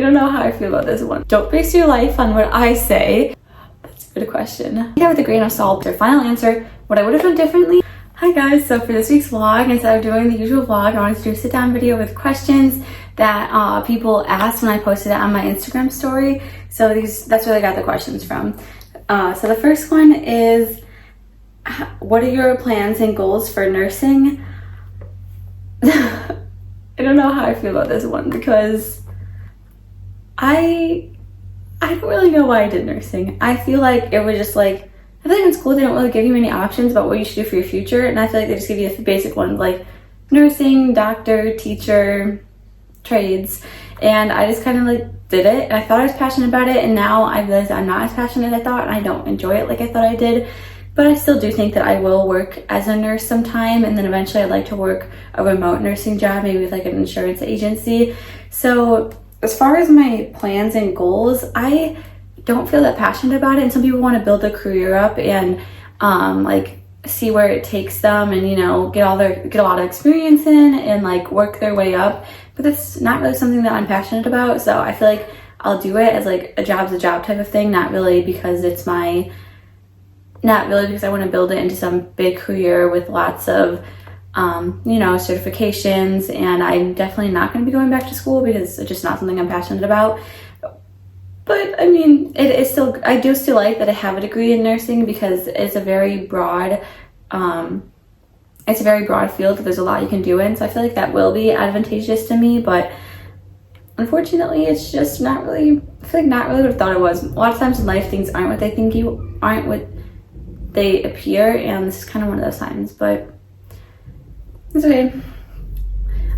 don't know how I feel about this one. Don't base your life on what I say. That's a good question. Yeah, with a grain of salt. Their final answer, what I would have done differently. Hi guys, so for this week's vlog, instead of doing the usual vlog, I wanted to do a sit down video with questions that people asked when I posted it on my Instagram story. So that's where I got the questions from. So the first one is, what are your plans and goals for nursing? I don't know how I feel about this one because I don't really know why I did nursing. I feel like it was just like, I feel like in school they don't really give you many options about what you should do for your future, and I feel like they just give you the basic ones like nursing, doctor, teacher, trades, and I just kind of like did it, and I thought I was passionate about it, and now I realize I'm not as passionate as I thought, and I don't enjoy it like I thought I did. But I still do think that I will work as a nurse sometime, and then eventually I'd like to work a remote nursing job, maybe with like an insurance agency. So as far as my plans and goals, I don't feel that passionate about it, and some people want to build a career up and like see where it takes them, and you know, get a lot of experience in and like work their way up. But that's not really something that I'm passionate about, so I feel like I'll do it as like a job's a job type of thing, not really because I want to build it into some big career with lots of you know, certifications, and I'm definitely not going to be going back to school because it's just not something I'm passionate about. But I mean, it is still, I do still like that I have a degree in nursing because it's a very broad field that there's a lot you can do in, so I feel like that will be advantageous to me. But unfortunately, it's just not really, I feel like not really what I thought it was. A lot of times in life, things aren't what they appear, and this is kind of one of those times, but it's okay.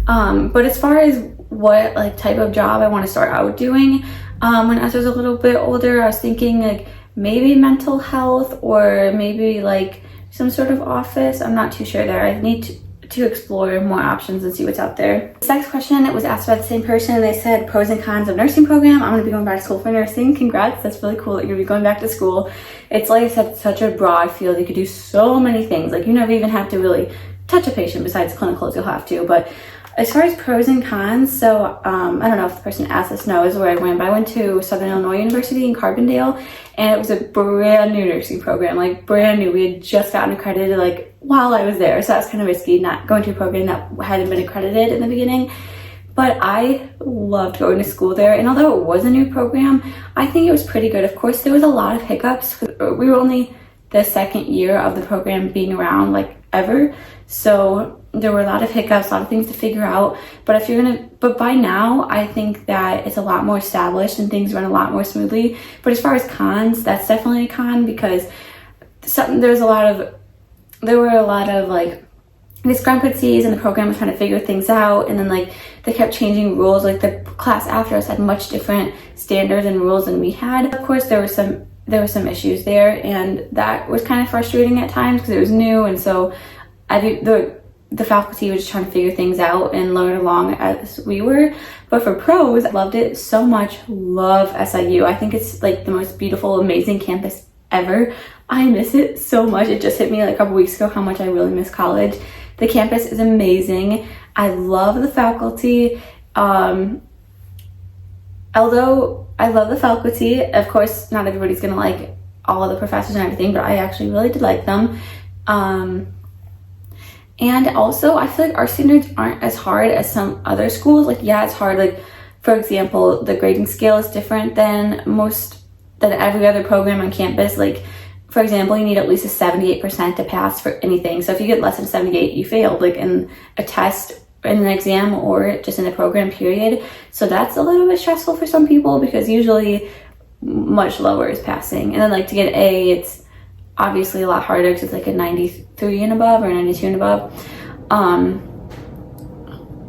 But as far as what like type of job I want to start out doing, when I was a little bit older, I was thinking like maybe mental health or maybe like some sort of office. I'm not too sure there. I need to explore more options and see what's out there. This next question, it was asked by the same person. They said pros and cons of nursing program. I'm going to be going back to school for nursing. Congrats, that's really cool that you're going to be going back to school. It's like I said, such a broad field. You could do so many things. Like you never even have to really touch a patient besides clinicals, you'll have to. But as far as pros and cons, so I don't know if the person asked this knows where I went, but I went to Southern Illinois University in Carbondale, and it was a brand new nursing program, like brand new. We had just gotten accredited like while I was there, so that was kind of risky not going to a program that hadn't been accredited in the beginning. But I loved going to school there, and although it was a new program, I think it was pretty good. Of course, there was a lot of hiccups. We were only the second year of the program being around like ever, so there were a lot of hiccups, a lot of things to figure out. But by now I think that it's a lot more established and things run a lot more smoothly. But as far as cons, that's definitely a con because there were a lot of like discrepancies, and the program was trying to figure things out, and then like they kept changing rules. Like the class after us had much different standards and rules than we had. Of course, there were some issues there, and that was kind of frustrating at times because it was new, and so the faculty was just trying to figure things out and learn along as we were. But for pros, I loved it so much. Love SIU. I think it's like the most beautiful, amazing campus ever. I miss it so much. It just hit me like a couple weeks ago how much I really miss college. The campus is amazing. I love the faculty. Although I love the faculty, of course, not everybody's gonna like all of the professors and everything, but I actually really did like them. And also, I feel like our standards aren't as hard as some other schools. Like, yeah, it's hard. Like, for example, the grading scale is different than every other program on campus. Like, for example, you need at least a 78% to pass for anything. So if you get less than 78, you failed, like in a test, in an exam, or just in a program period. So that's a little bit stressful for some people because usually much lower is passing. And then like to get an A, it's obviously a lot harder because it's like a 93 and above or 92 and above.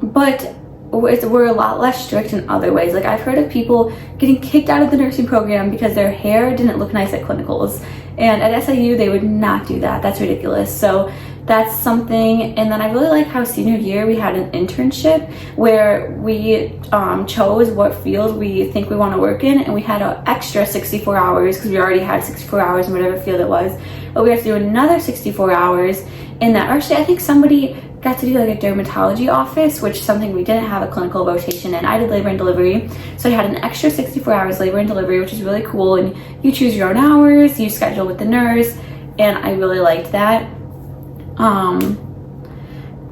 But we're a lot less strict in other ways. Like I've heard of people getting kicked out of the nursing program because their hair didn't look nice at clinicals. And at SIU, they would not do that. That's ridiculous. So that's something. And then I really like how senior year we had an internship where we chose what field we think we want to work in, and we had an extra 64 hours because we already had 64 hours in whatever field it was, but we have to do another 64 hours in that. Or actually, I think somebody got to do like a dermatology office, which is something we didn't have a clinical rotation in. I did labor and delivery, so I had an extra 64 hours labor and delivery, which is really cool. And you choose your own hours, you schedule with the nurse, and I really liked that.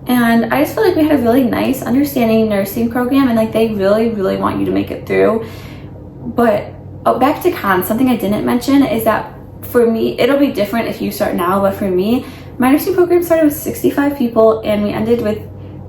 And I just feel like we had a really nice, understanding nursing program, and like they really, really want you to make it through. But back to cons, something I didn't mention is that for me, it'll be different if you start now, but for me, my nursing program started with 65 people and we ended with,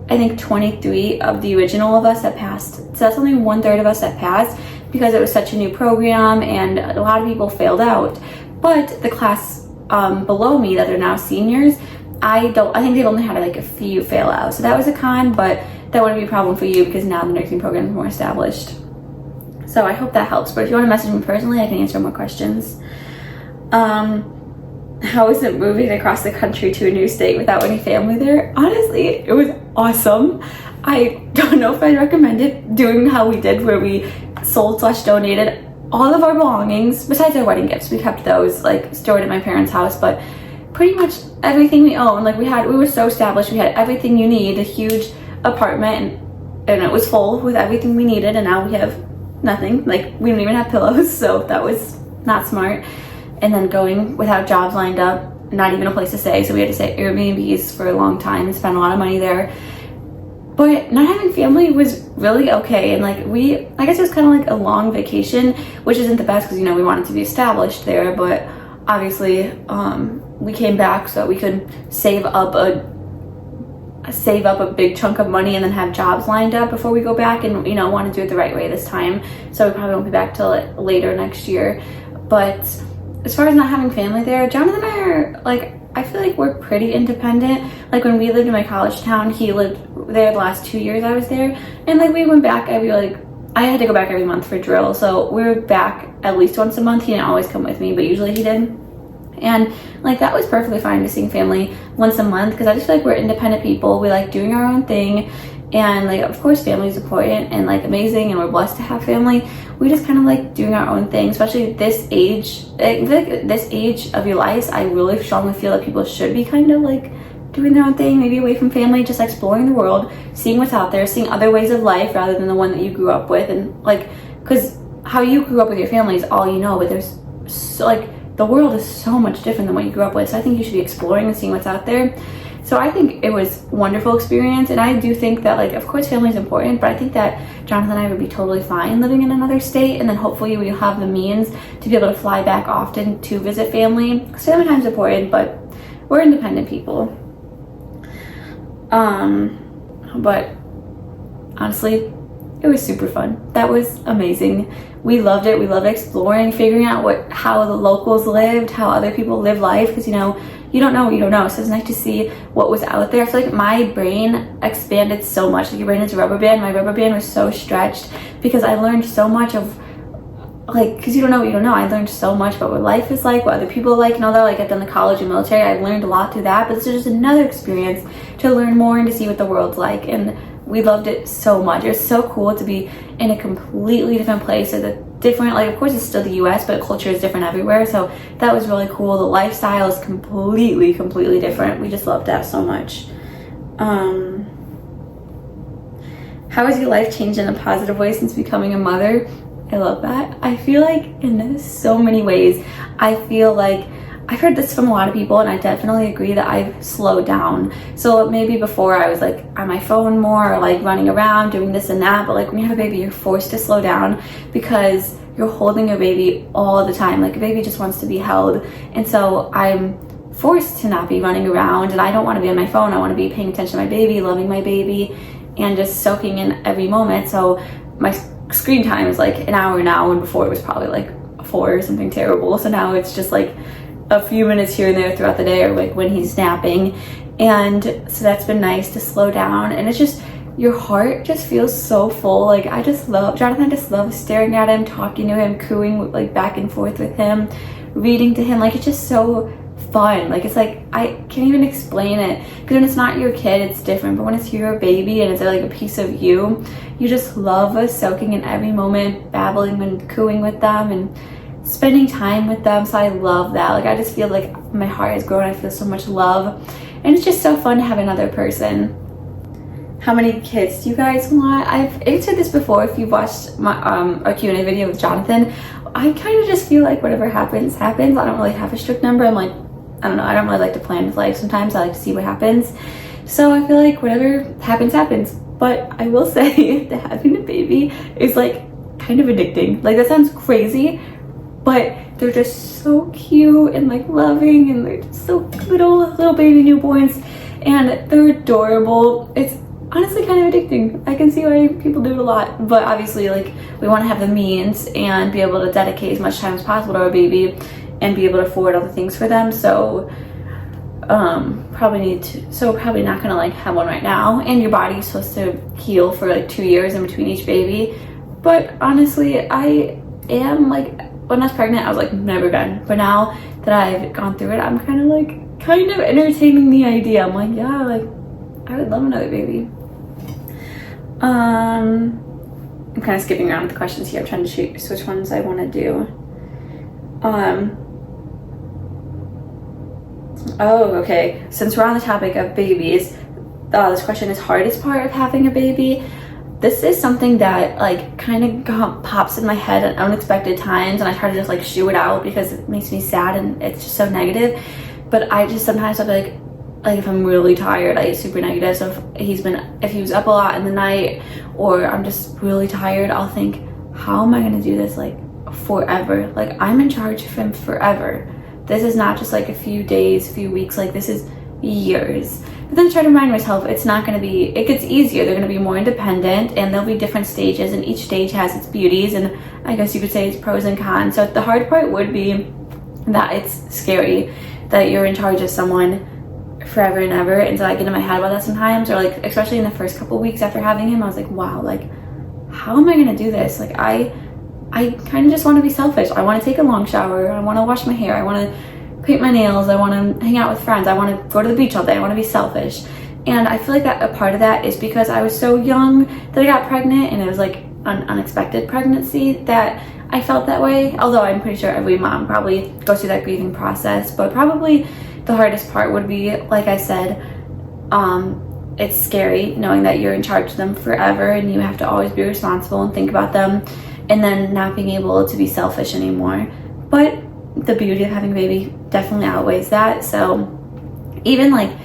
I think, 23 of the original of us that passed. So that's only 1/3 of us that passed because it was such a new program and a lot of people failed out. But the class below me that are now seniors, I think they've only had like a few fail out. So that was a con, but that wouldn't be a problem for you because now the nursing program is more established. So I hope that helps. But if you want to message me personally, I can answer more questions. How is it moving across the country to a new state without any family there? Honestly, it was awesome. I don't know if I'd recommend it, doing how we did, where we sold/donated all of our belongings, besides our wedding gifts. We kept those like stored at my parents' house, but pretty much everything we owned, like we were so established, we had everything you need, a huge apartment, and it was full with everything we needed, and now we have nothing. Like, we don't even have pillows, so that was not smart. And then going without jobs lined up, not even a place to stay, so we had to stay at Airbnbs for a long time and spend a lot of money there. But not having family was really okay, and like I guess it was kind of like a long vacation, which isn't the best because, you know, we wanted to be established there, but obviously we came back so we could save up a big chunk of money and then have jobs lined up before we go back, and, you know, want to do it the right way this time. So we probably won't be back till later next year. But as far as not having family there, Jonathan and I are like, I feel like we're pretty independent. Like when we lived in my college town, he lived there the last 2 years I was there, and like we went back I had to go back every month for drill, so we were back at least once a month. He didn't always come with me, but usually he did. And like that was perfectly fine, just seeing family once a month, because I just feel like we're independent people. We like doing our own thing, and like of course family is important and like amazing, and we're blessed to have family. We just kind of like doing our own thing, especially this age. I feel like this age of your lives, I really strongly feel that people should be kind of like doing their own thing, maybe away from family, just exploring the world, seeing what's out there, seeing other ways of life rather than the one that you grew up with. And like, because how you grew up with your family is all you know, but there's so like the world is so much different than what you grew up with. So I think you should be exploring and seeing what's out there. So I think it was a wonderful experience, and I do think that, like, of course family is important, but I think that Jonathan and I would be totally fine living in another state, and then hopefully we'll have the means to be able to fly back often to visit family. Because family time's important, but we're independent people. But honestly, it was super fun. That was amazing. We loved it. We loved exploring, figuring out how the locals lived, how other people live life, because, you know, you don't know what you don't know. So it's nice to see what was out there. I feel like my brain expanded so much. Like your brain is a rubber band. My rubber band was so stretched because I learned so much of, like, because you don't know what you don't know. I learned so much about what life is like, what other people like, and all that. Like, I've done the college and military. I learned a lot through that, but this is just another experience to learn more and to see what the world's like. And we loved it so much. It was so cool to be in a completely different place, like of course it's still the US, but culture is different everywhere. So that was really cool. The lifestyle is completely different. We just loved that so much. How has your life changed in a positive way since becoming a mother? I love that. I feel like in so many ways, I feel like I've heard this from a lot of people, and I definitely agree that I've slowed down. So maybe before I was like on my phone more, or like running around doing this and that, but like when you have a baby, you're forced to slow down because you're holding your baby all the time. Like a baby just wants to be held, and so I'm forced to not be running around, and I don't want to be on my phone. I want to be paying attention to my baby, loving my baby, and just soaking in every moment. So my screen time is like an hour now, and before it was probably like 4 or something terrible. So now it's just like a few minutes here and there throughout the day, or like when he's napping. And so that's been nice to slow down, and it's just, your heart just feels so full. Like I just love Jonathan. I just love staring at him, talking to him, cooing like back and forth with him, reading to him. Like it's just so fun. Like it's like, I can't even explain it, because when it's not your kid, it's different, but when it's your baby and it's like a piece of you, you just love soaking in every moment, babbling and cooing with them and spending time with them. So I love that. Like I just feel like my heart has grown. I feel so much love, and it's just so fun to have another person. How many kids do you guys want? I've answered this before if you've watched my our Q&A video with Jonathan. I kind of just feel like whatever happens, happens. I don't really have a strict number. I'm like, I don't know, I don't really like to plan with life sometimes. I like to see what happens. So I feel like whatever happens, happens. But I will say that having a baby is like kind of addicting. Like that sounds crazy, but they're just so cute and like loving, and they're just so little baby newborns, and they're adorable. It's honestly kind of addicting. I can see why people do it a lot, but obviously like we want to have the means and be able to dedicate as much time as possible to our baby and be able to afford all the things for them. So probably not gonna like have one right now, and your body's supposed to heal for like 2 years in between each baby. But honestly, I am like, when I was pregnant I was like never again, but now that I've gone through it, I'm kind of entertaining the idea. I'm like, yeah, like I would love another baby. I'm kind of skipping around with the questions here. I'm trying to choose which ones I want to do. Oh, okay. Since we're on the topic of babies, this question is hardest part of having a baby. This is something that like kind of pops in my head at unexpected times, and I try to just like shoo it out because it makes me sad and it's just so negative. But I just sometimes I'll be like if I'm really tired, I get super negative. So if he was up a lot in the night, or I'm just really tired, I'll think, how am I gonna do this like forever? Like I'm in charge of him forever. This is not just like a few days, few weeks, like this is years. But then I try to remind myself it's not gonna be, it gets easier. They're gonna be more independent, and there'll be different stages, and each stage has its beauties, and I guess you could say it's pros and cons. So the hard part would be that it's scary that you're in charge of someone forever and ever. And so I get in my head about that sometimes, or like especially in the first couple weeks after having him, I was like, wow, like how am I gonna do this? Like I kind of just want to be selfish. I want to take a long shower, I want to wash my hair, I want to paint my nails, I want to hang out with friends, I want to go to the beach all day, I want to be selfish. And I feel like that a part of that is because I was so young that I got pregnant, and it was like an unexpected pregnancy that I felt that way. Although I'm pretty sure every mom probably goes through that grieving process, but probably the hardest part would be, like I said, it's scary knowing that you're in charge of them forever and you have to always be responsible and think about them, and then not being able to be selfish anymore. But the beauty of having a baby definitely outweighs that. So even like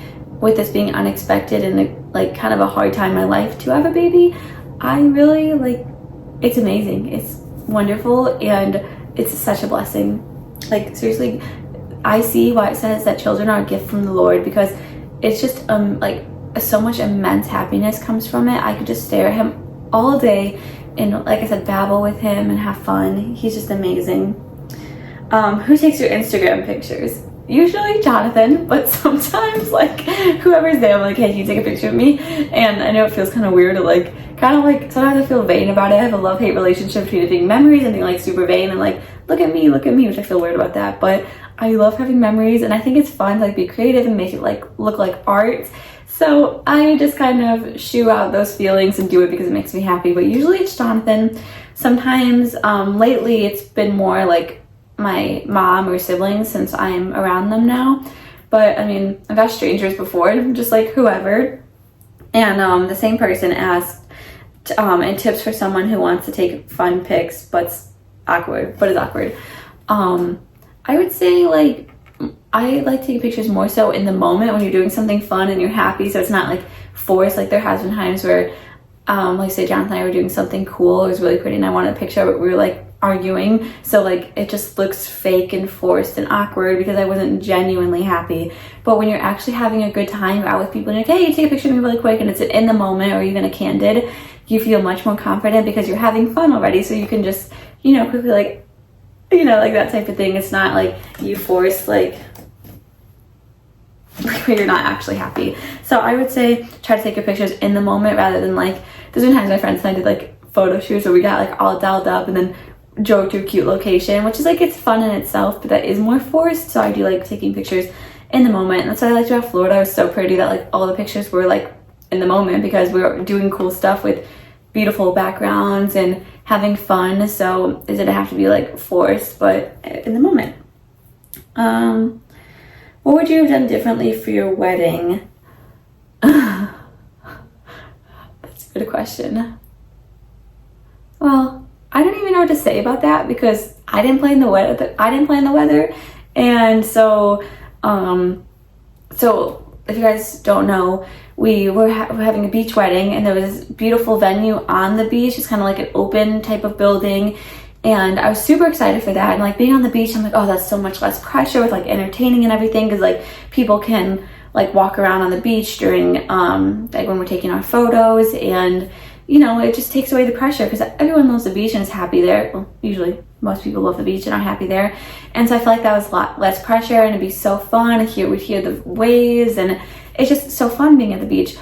with this being unexpected and like kind of a hard time in my life to have a baby, I really like, it's amazing, it's wonderful, and it's such a blessing. Like seriously, I see why it says that children are a gift from the Lord, because it's just like so much immense happiness comes from it. I could just stare at him all day and, like I said, babble with him and have fun. He's just amazing. Who takes your Instagram pictures? Usually Jonathan, but sometimes like whoever's there, I'm like, hey, can you take a picture of me? And I know it feels kind of weird to like, sometimes I feel vain about it. I have a love-hate relationship between being memories and being like super vain and like, look at me, which I feel weird about that. But I love having memories, and I think it's fun to like be creative and make it like look like art. So I just kind of shoo out those feelings and do it because it makes me happy. But usually it's Jonathan. Sometimes lately it's been more like my mom or siblings, since I'm around them now. But I mean, I've asked strangers before, just like whoever. And the same person asked and tips for someone who wants to take fun pics but is awkward. I would say like I like taking pictures more so in the moment when you're doing something fun and you're happy, so it's not like forced. Like there has been times where like say Jonathan and I were doing something cool, it was really pretty, and I wanted a picture of it, we were like arguing, so like it just looks fake and forced and awkward because I wasn't genuinely happy. But when you're actually having a good time, you're out with people and you're like, hey, take a picture of me really quick, and it's in the moment or even a candid, you feel much more confident because you're having fun already, so you can just, you know, quickly like, you know, like that type of thing. It's not like you force like where you're not actually happy. So I would say try to take your pictures in the moment rather than like, there's been times my friends and I did like photo shoots where we got like all dolled up and then drove to a cute location, which is like, it's fun in itself, but that is more forced. So I do like taking pictures in the moment. And that's why I liked about Florida. It was so pretty that like all the pictures were like in the moment because we were doing cool stuff with beautiful backgrounds and having fun. So it didn't have to be like forced, but in the moment. What would you have done differently for your wedding? That's a good question. Well, I don't even know what to say about that because I didn't plan the weather. And so, so if you guys don't know, we were having a beach wedding, and there was this beautiful venue on the beach. It's kind of like an open type of building. And I was super excited for that. And like being on the beach, I'm like, oh, that's so much less pressure with like entertaining and everything. Cause like people can like walk around on the beach during, like when we're taking our photos, and you know, it just takes away the pressure because everyone loves the beach and is happy there. Well, usually most people love the beach and are happy there. And so I feel like that was a lot less pressure, and it'd be so fun. We'd hear the waves, and it's just so fun being at the beach.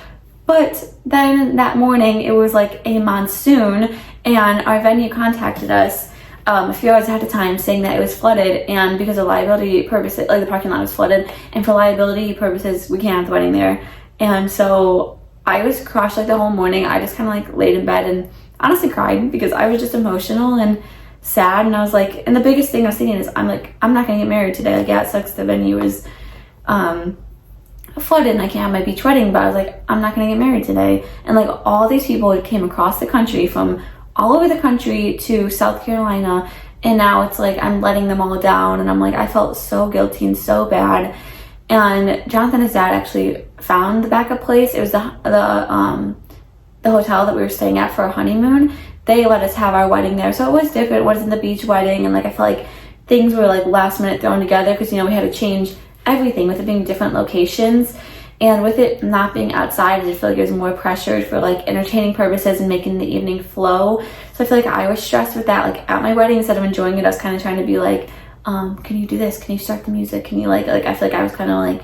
But then that morning it was like a monsoon, and our venue contacted us a few hours ahead of time saying that it was flooded, and because of liability purposes, like the parking lot was flooded, and for liability purposes we can't have the wedding there. And so I was crushed like the whole morning. I just kind of like laid in bed and honestly cried because I was just emotional and sad. And I was like, and the biggest thing I was thinking is, I'm like, I'm not gonna get married today. Like, yeah, it sucks the venue is flooded and I can't have my beach wedding, but I was like, I'm not gonna get married today. And like all these people came across the country from all over the country to South Carolina, and now it's like I'm letting them all down, and I'm like, I felt so guilty and so bad. And Jonathan and his dad actually found the backup place. It was the hotel that we were staying at for our honeymoon. They let us have our wedding there, so it was different. It wasn't the beach wedding, and like I felt like things were like last minute thrown together because, you know, we had to change everything with it being different locations, and with it not being outside, I just feel like it was more pressured for like entertaining purposes and making the evening flow. So I feel like I was stressed with that. Like at my wedding, instead of enjoying it, I was kind of trying to be like, can you do this? Can you start the music? Can you like I feel like I was kind of like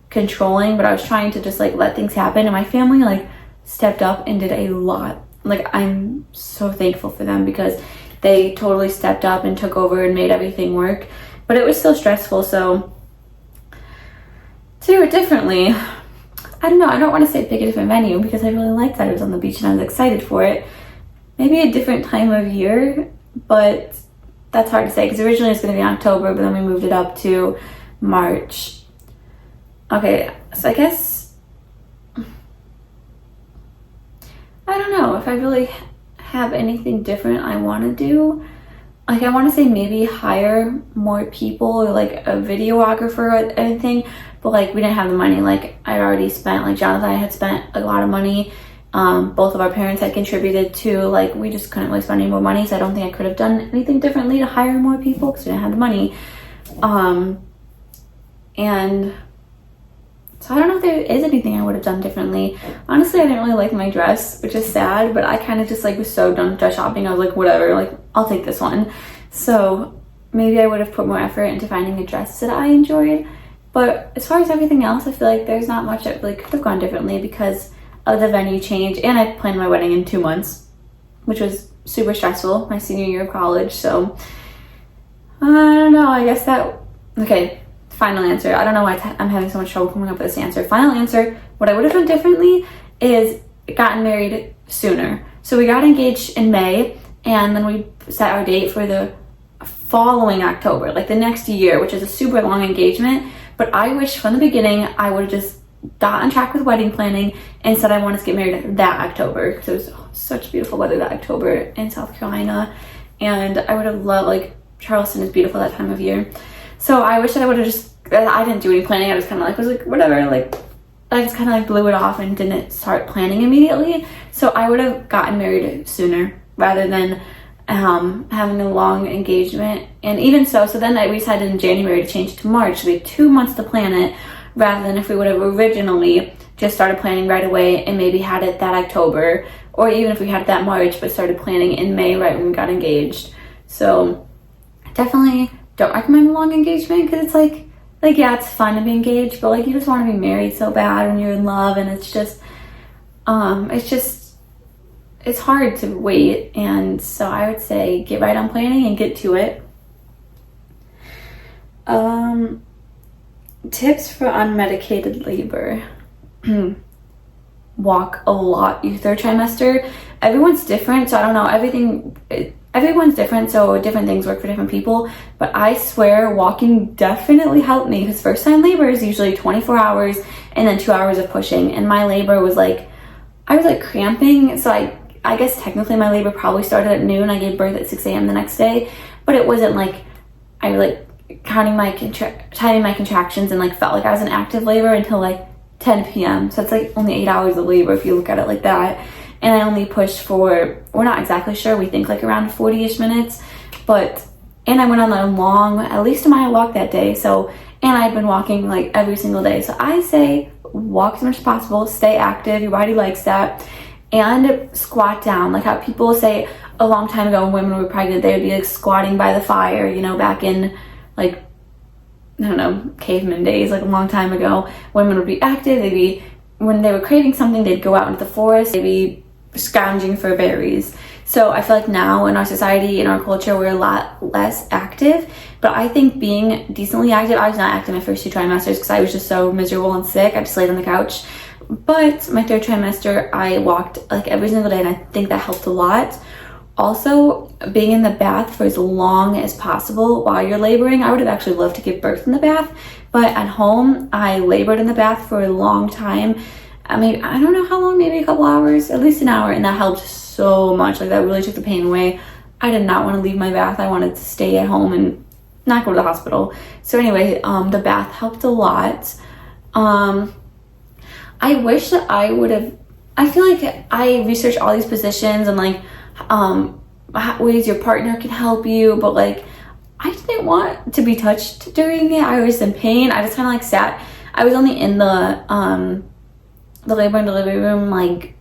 controlling, but I was trying to just like let things happen, and my family like stepped up and did a lot. Like I'm so thankful for them because they totally stepped up and took over and made everything work. But it was still stressful, so to do it differently, I don't know, I don't want to say pick a different venue because I really liked that it was on the beach and I was excited for it. Maybe a different time of year, but that's hard to say because originally it was going to be October, but then we moved it up to March. Okay, so I guess, I don't know if I really have anything different I want to do. Like I want to say maybe hire more people or like a videographer or anything, but like we didn't have the money. Like I already spent, like Jonathan and I had spent a lot of money. Both of our parents had contributed to, like we just couldn't really spend any more money, so I don't think I could have done anything differently to hire more people because we didn't have the money. And so I don't know if there is anything I would have done differently. Honestly, I didn't really like my dress, which is sad, but I kind of just like was so done with dress shopping. I was like, whatever, like I'll take this one. So maybe I would have put more effort into finding a dress that I enjoyed. But as far as everything else, I feel like there's not much that really could have gone differently because of the venue change. And I planned my wedding in 2 months, which was super stressful, my senior year of college. So I don't know, I guess that, okay. Final answer. I don't know why I'm having so much trouble coming up with this answer. Final answer, what I would have done differently is gotten married sooner. So we got engaged in May, and then we set our date for the following October, like the next year, which is a super long engagement. But I wish from the beginning I would have just got on track with wedding planning and said I wanted to get married that October because it was such beautiful weather that October in South Carolina, and I would have loved, like Charleston is beautiful that time of year. So I wish that I would have just, I didn't do any planning. I just kind of like was like, whatever, like I just kind of like blew it off and didn't start planning immediately. So I would have gotten married sooner rather than having a long engagement. And even so then we decided in January to change to March. So we had 2 months to plan it rather than if we would have originally just started planning right away and maybe had it that October, or even if we had it that March but started planning in May right when we got engaged. So definitely don't recommend a long engagement because it's like yeah, it's fun to be engaged, but like you just want to be married so bad when you're in love, and it's hard to wait. And so I would say get right on planning and get to it. Tips for unmedicated labor. Walk a lot your third trimester. Everyone's different, so I don't know, everyone's different, so different things work for different people, but I swear walking definitely helped me, because first time labor is usually 24 hours and then 2 hours of pushing, and my labor was like, I was like cramping, so I guess technically my labor probably started at noon. I gave birth at 6 a.m. the next day, but it wasn't like I was like counting my timing my contractions and like felt like I was in active labor until like 10 p.m. So it's like only 8 hours of labor if you look at it like that. And I only pushed for, we're not exactly sure, we think like around 40-ish minutes, and I went on a long, at least a mile walk that day. So, and I've been walking like every single day. So I say walk as much as possible, stay active, your body likes that, and squat down. Like how people say a long time ago when women were pregnant, they would be like squatting by the fire, you know, back in like, I don't know, caveman days, like a long time ago. Women would be active, when they were craving something, they'd go out into the forest, they'd be scrounging for berries. So I feel like now in our society, in our culture, we're a lot less active, but I think being decently active, I was not active my first 2 trimesters because I was just so miserable and sick. I just laid on the couch. But my 3rd trimester, I walked like every single day, and I think that helped a lot. Also, being in the bath for as long as possible while you're laboring. I would have actually loved to give birth in the bath, but at home, I labored in the bath for a long time. I mean, I don't know how long, maybe a couple hours, at least an hour, and that helped so much. Like that really took the pain away. I did not want to leave my bath. I wanted to stay at home and not go to the hospital. So anyway, the bath helped a lot. I wish that I would have, I feel like I researched all these positions and like ways your partner can help you, but like I didn't want to be touched during it. I was in pain. I just kind of like sat. I was only in the labor and delivery room like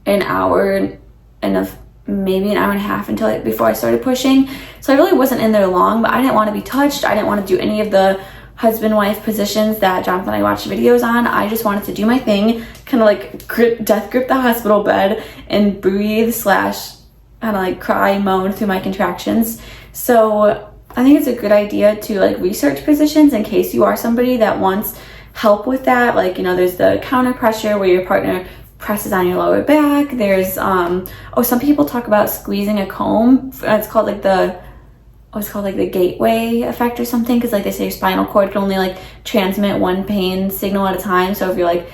an hour and maybe an hour and a half before I started pushing. So I really wasn't in there long, but I didn't want to be touched. I didn't want to do any of the husband-wife positions that Jonathan and I watched videos on. I just wanted to do my thing, kind of like death grip the hospital bed and breathe / kind of like cry, moan through my contractions. So I think it's a good idea to like research positions in case you are somebody that wants help with that. Like, you know, there's the counter pressure where your partner presses on your lower back. There's some people talk about squeezing a comb. It's called like the gateway effect or something, because like they say your spinal cord can only like transmit one pain signal at a time. So if you're like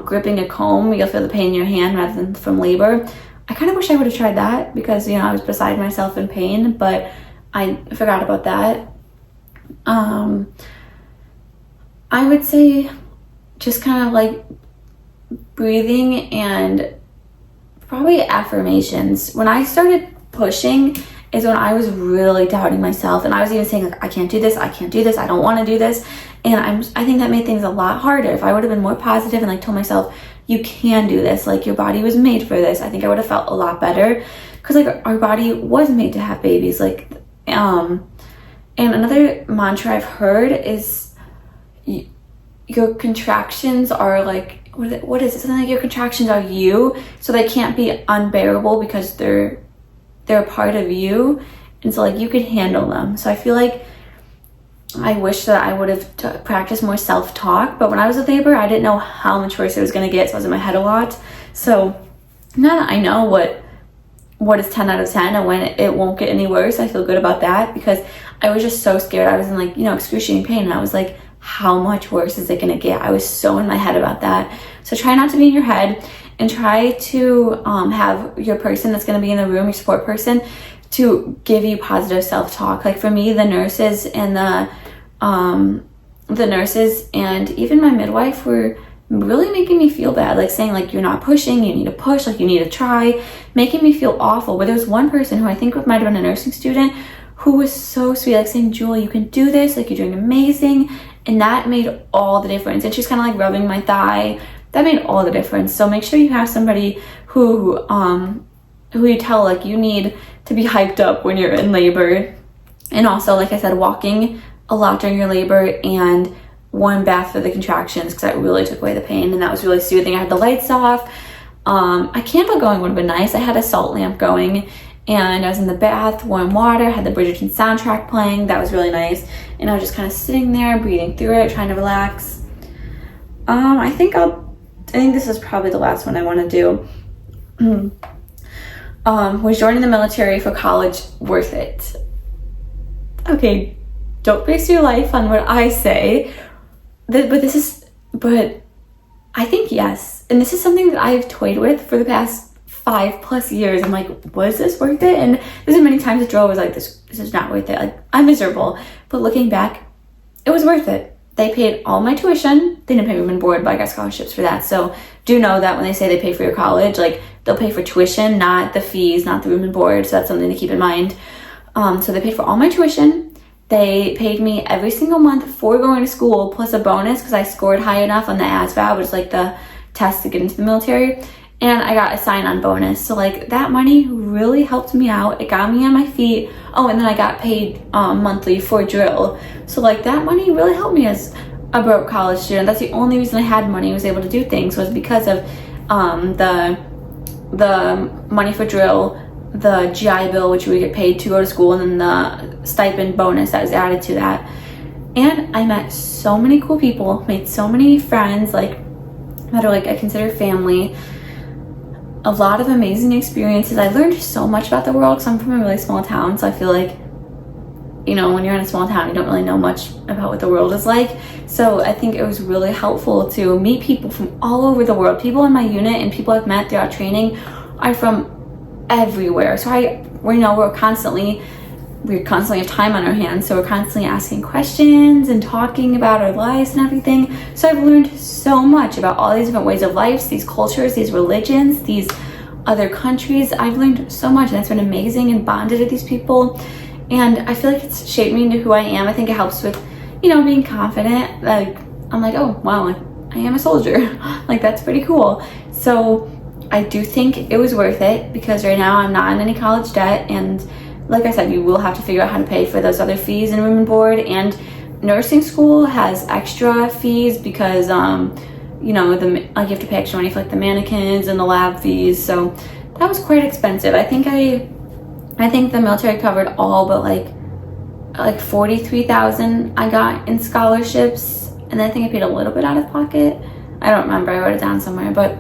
gripping a comb, you'll feel the pain in your hand rather than from labor. I kind of wish I would have tried that, because, you know, I was beside myself in pain, but I forgot about that. I would say just kind of like breathing and probably affirmations. When I started pushing is when I was really doubting myself, and I was even saying like, I can't do this, I don't want to do this, and I think that made things a lot harder. If I would have been more positive and like told myself, you can do this, like your body was made for this, I think I would have felt a lot better, because like our body was made to have babies. Like and another mantra I've heard is your contractions are like, what is it? Something like your contractions are you, so they can't be unbearable because they're a part of you, and so like you could handle them. So I feel like I wish that I would have practiced more self-talk, but when I was with labor, I didn't know how much worse it was going to get, so I was in my head a lot. So now that I know what is 10 out of 10 and when it won't get any worse, I feel good about that, because I was just so scared. I was in like, you know, excruciating pain, and I was like, how much worse is it going to get? I was so in my head about that. So try not to be in your head, and try to have your person that's going to be in the room, your support person, to give you positive self-talk. Like for me, the nurses and the nurses and even my midwife were really making me feel bad, like saying like, you're not pushing, you need to push, like you need to try, making me feel awful. But there was one person who I think might have been a nursing student who was so sweet, like saying, Julie, you can do this, like you're doing amazing. And that made all the difference. And she's kind of like rubbing my thigh. That made all the difference. So make sure you have somebody who you tell like you need to be hyped up when you're in labor. And also, like I said, walking a lot during your labor and warm bath for the contractions, because that really took away the pain, and that was really soothing. I had the lights off. A candle going would have been nice. I had a salt lamp going, and I was in the bath, warm water, had the Bridgerton soundtrack playing. That was really nice. And I was just kind of sitting there, breathing through it, trying to relax. I think this is probably the last one I want to do. Was joining the military for college worth it? Okay, don't base your life on what I say, but I think yes. And this is something that I've toyed with for the past 5+ years. I'm like, was this worth it? And there's many times that Joel was like, this is not worth it. Like, I'm miserable. But looking back, it was worth it. They paid all my tuition. They didn't pay room and board, but I got scholarships for that. So do know that when they say they pay for your college, like, they'll pay for tuition, not the fees, not the room and board. So that's something to keep in mind. So they paid for all my tuition. They paid me every single month for going to school, plus a bonus because I scored high enough on the ASVAB, which is like the test to get into the military. And I got a sign-on bonus. So like that money really helped me out. It got me on my feet. Oh, and then I got paid monthly for drill. So like that money really helped me as a broke college student. That's the only reason I had money, was able to do things, was because of the money for drill, the GI Bill, which we would get paid to go to school, and then the stipend bonus that was added to that. And I met so many cool people, made so many friends, like that are like I consider family. A lot of amazing experiences. I learned so much about the world because I'm from a really small town, so I feel like, you know, when you're in a small town, you don't really know much about what the world is like. So I think it was really helpful to meet people from all over the world. People in my unit and people I've met throughout training are from everywhere. So we constantly have time on our hands, so we're constantly asking questions and talking about our lives and everything. So I've learned so much about all these different ways of life, these cultures, these religions, these other countries. I've learned so much, and it's been amazing, and bonded with these people, and I feel like it's shaped me into who I am. I think it helps with, you know, being confident. Like, I'm like, oh wow, like, I am a soldier. Like, that's pretty cool. So I do think it was worth it, because right now I'm not in any college debt, and like I said, you will have to figure out how to pay for those other fees and room and board. And nursing school has extra fees because, you know, you have to pay extra money for like the mannequins and the lab fees. So that was quite expensive. I think the military covered all but like 43,000 I got in scholarships, and then I think I paid a little bit out of pocket. I don't remember. I wrote it down somewhere, but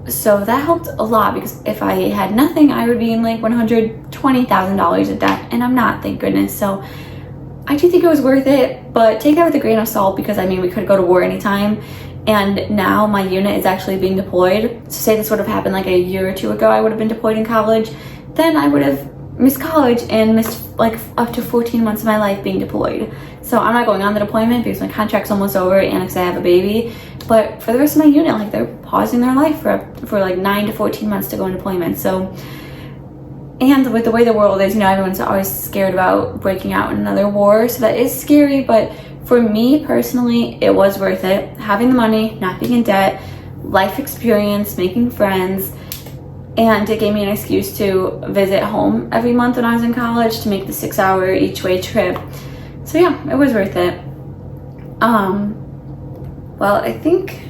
so that helped a lot, because if I had nothing, I would be in like $120,000 of debt, and I'm not, thank goodness. So I do think it was worth it, but take that with a grain of salt, because I mean, we could go to war anytime, and now my unit is actually being deployed. So say this would have happened like a year or two ago, I would have been deployed in college, then I would have missed college and missed like up to 14 months of my life being deployed. So I'm not going on the deployment because my contract's almost over, and because I have a baby. But for the rest of my unit, like, they're pausing their life for like 9 to 14 months to go in deployment. So, and with the way the world is, you know, everyone's always scared about breaking out in another war. So that is scary, but for me personally, it was worth it. Having the money, not being in debt, life experience, making friends, and it gave me an excuse to visit home every month when I was in college, to make the 6-hour each way trip. So yeah, it was worth it. Well, I think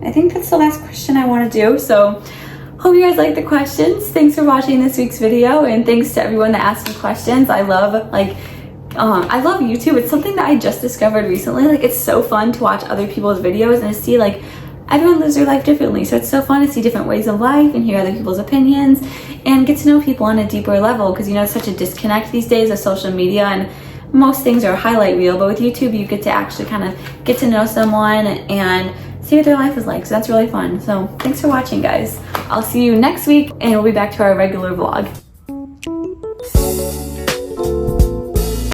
that's the last question I want to do. So hope you guys like the questions. Thanks for watching this week's video, and thanks to everyone that asked me questions. I love YouTube. It's something that I just discovered recently. Like, it's so fun to watch other people's videos and to see like everyone lives their life differently. So it's so fun to see different ways of life and hear other people's opinions and get to know people on a deeper level, because, you know, it's such a disconnect these days of social media, and most things are a highlight reel, but with YouTube you get to actually kind of get to know someone and see what their life is like. So that's really fun. So thanks for watching, guys. I'll see you next week, and we'll be back to our regular vlog.